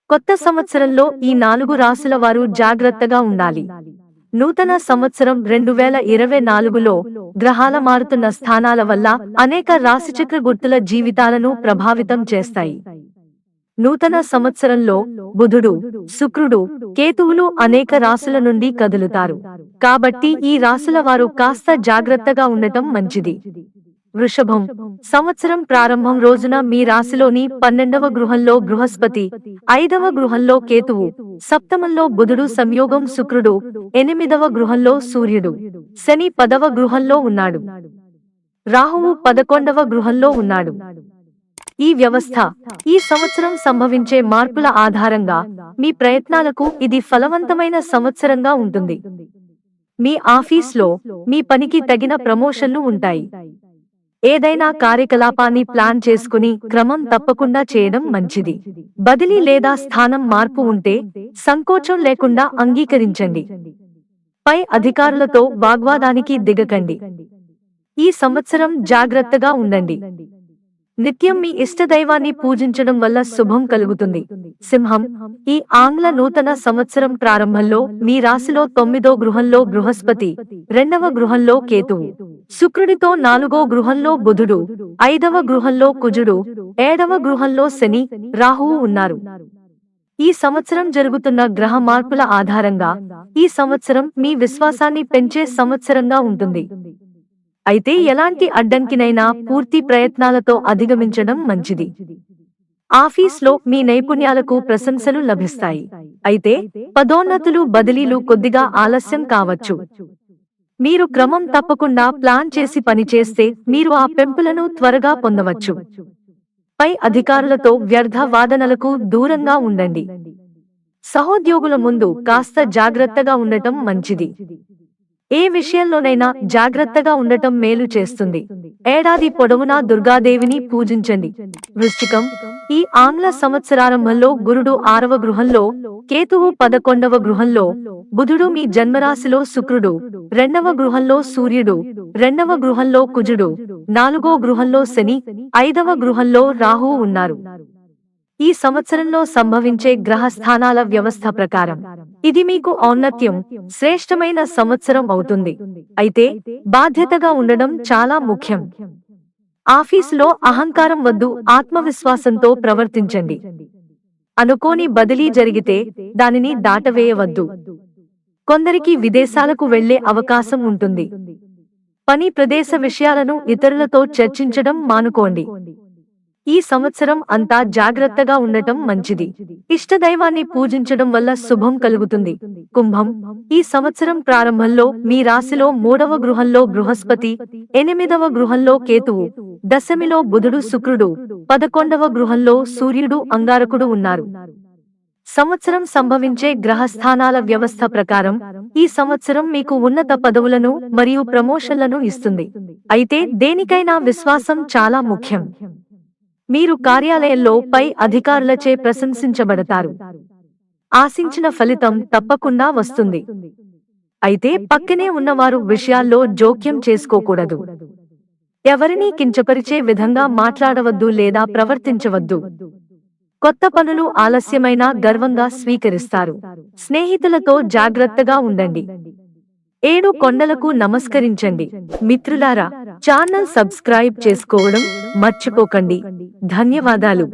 కొత్త సంవత్సరంలో ఈ 4 రాశుల వారు జాగ్రత్తగా ఉండాలి. నూతన సంవత్సరం 2024లో గ్రహాల మారుతున్న స్థానాల వల్ల అనేక రాశిచక్ర గుర్తుల జీవితాలను ప్రభావితం చేస్తాయి. నూతన సంవత్సరంలో బుధుడు, శుక్రుడు, కేతువులు అనేక రాశుల నుండి కదులుతారు. కాబట్టి ఈ రాశుల వారు కాస్త జాగ్రత్తగా ఉండటం మంచిది. వృషభం, సంవత్సరం ప్రారంభం రోజున మీ రాశిలోని 12వ గృహంలో బృహస్పతి, 5వ గృహంలో కేతువు, సప్తమంలో బుధుడు సంయోగం శుక్రుడు, 8వ గృహంలో సూర్యుడు, శని 10వ గృహంలో ఉన్నాడు. రాహువు 11వ గృహంలో ఉన్నాడు. ఈ వ్యవస్థ ఈ సంవత్సరం సంభవించే మార్పుల ఆధారంగా మీ ప్రయత్నాలకు ఇది ఫలవంతమైన సంవత్సరంగా ఉంటుంది. మీ ఆఫీస్లో మీ పనికి తగిన ప్రమోషన్లు ఉంటాయి. ఏదైనా కార్యకలాపాన్ని ప్లాన్ చేసుకుని క్రమం తప్పకుండా చేయడం మంచిది. బదిలీ లేదా స్థానం మార్పు ఉంటే సంకోచం లేకుండా అంగీకరించండి. పై అధికారులతో వాగ్వాదానికి దిగకండి. ఈ సంవత్సరం జాగ్రత్తగా ఉండండి. నిత్యం మీ ఇష్టదైవాన్ని పూజించడం వల్ల శుభం కలుగుతుంది. సింహం, ఈ ఆంగ్ల నూతన సంవత్సరం ప్రారంభంలో మీ రాశిలో 9వ గృహంలో బృహస్పతి, 2వ గృహంలో కేతువు, శుక్రుడితో 4వ గృహంలో బుధుడు, 5వ గృహంలో కుజుడు, 7వ గృహంలో శని, రాహువు ఉన్నారు. ఈ సంవత్సరం జరుగుతున్న గ్రహ మార్పుల ఆధారంగా ఈ సంవత్సరం మీ విశ్వాసాన్ని పెంచే సంవత్సరంగా ఉంటుంది. అయితే ఎలాంటి అడ్డంకినైనా పూర్తి ప్రయత్నాలతో అధిగమించడం మంచిది. ఆఫీస్లో మీ నైపుణ్యాలకు ప్రశంసలు లభిస్తాయి. అయితే పదోన్నతులు, బదిలీలు కొద్దిగా ఆలస్యం కావచ్చు. మీరు క్రమం తప్పకుండా ప్లాన్ చేసి పనిచేస్తే మీరు ఆ పెంపులను త్వరగా పొందవచ్చు. పై అధికారులతో వ్యర్థ వాదనలకు దూరంగా ఉండండి. సహోద్యోగుల ముందు కాస్త జాగ్రత్తగా ఉండటం మంచిది. ఏ విషయంలోనైనా జాగ్రత్తగా ఉండటం మేలు చేస్తుంది. ఏడాది పొడవునా దుర్గాదేవిని పూజించండి. వృశ్చికం, ఈ ఆంగ్ల సంవత్సరారంభంలో గురుడు 6వ గృహంలో, కేతువు 11వ గృహంలో, బుధుడు మీ జన్మరాశిలో, శుక్రుడు 2వ గృహంలో, సూర్యుడు 2వ గృహంలో, కుజుడు 4వ గృహంలో, శని 5వ గృహంలో రాహువు ఉన్నారు. ఈ సంవత్సరంలో సంభవించే గ్రహ స్థానాల వ్యవస్థ ప్రకారం ఇది మీకు ఔన్నత్యం, శ్రేష్టమైన సంవత్సరం అవుతుంది. అయితే బాధ్యతగా ఉండడం చాలా ముఖ్యం. ఆఫీసులో అహంకారం వద్దు, ఆత్మవిశ్వాసంతో ప్రవర్తించండి. అనుకోని బదిలీ జరిగితే దానిని దాటవేయవద్దు. కొందరికి విదేశాలకు వెళ్లే అవకాశం ఉంటుంది. పని ప్రదేశ విషయాలను ఇతరులతో చర్చించడం మానుకోండి. ఈ సంవత్సరం అంతా జాగ్రత్తగా ఉండటం మంచిది. ఇష్టదైవాన్ని పూజించడం వల్ల శుభం కలుగుతుంది. కుంభం, ఈ సంవత్సరం ప్రారంభంలో మీ రాశిలో 3వ గృహంలో బృహస్పతి, 8వ గృహంలో కేతువు, దశమిలో బుధుడు శుక్రుడు, 11వ గృహంలో సూర్యుడు అంగారకుడు ఉన్నారు. సంవత్సరం సంభవించే గ్రహస్థానాల వ్యవస్థ ప్రకారం ఈ సంవత్సరం మీకు ఉన్నత పదవులను మరియు ప్రమోషన్లను ఇస్తుంది. అయితే దేనికైనా విశ్వాసం చాలా ముఖ్యం. మీరు కార్యాలయంలో పై అధికారులచే ప్రశంసించబడతారు. ఆశించిన ఫలితం తప్పకుండా వస్తుంది. అయితే పక్కనే ఉన్నవారు విషయాల్లో జోక్యం చేసుకోకూడదు. ఎవరినీ కించపరిచే విధంగా మాట్లాడవద్దు లేదా ప్రవర్తించవద్దు. కొత్త పనులు ఆలస్యమైనా గర్వంగా స్వీకరిస్తారు. స్నేహితులతో జాగ్రత్తగా ఉండండి. 7 కొండలకు నమస్కరించండి. మిత్రులారా, ఛానల్ సబ్స్క్రైబ్ చేసుకోవడం మర్చిపోకండి. ధన్యవాదాలు.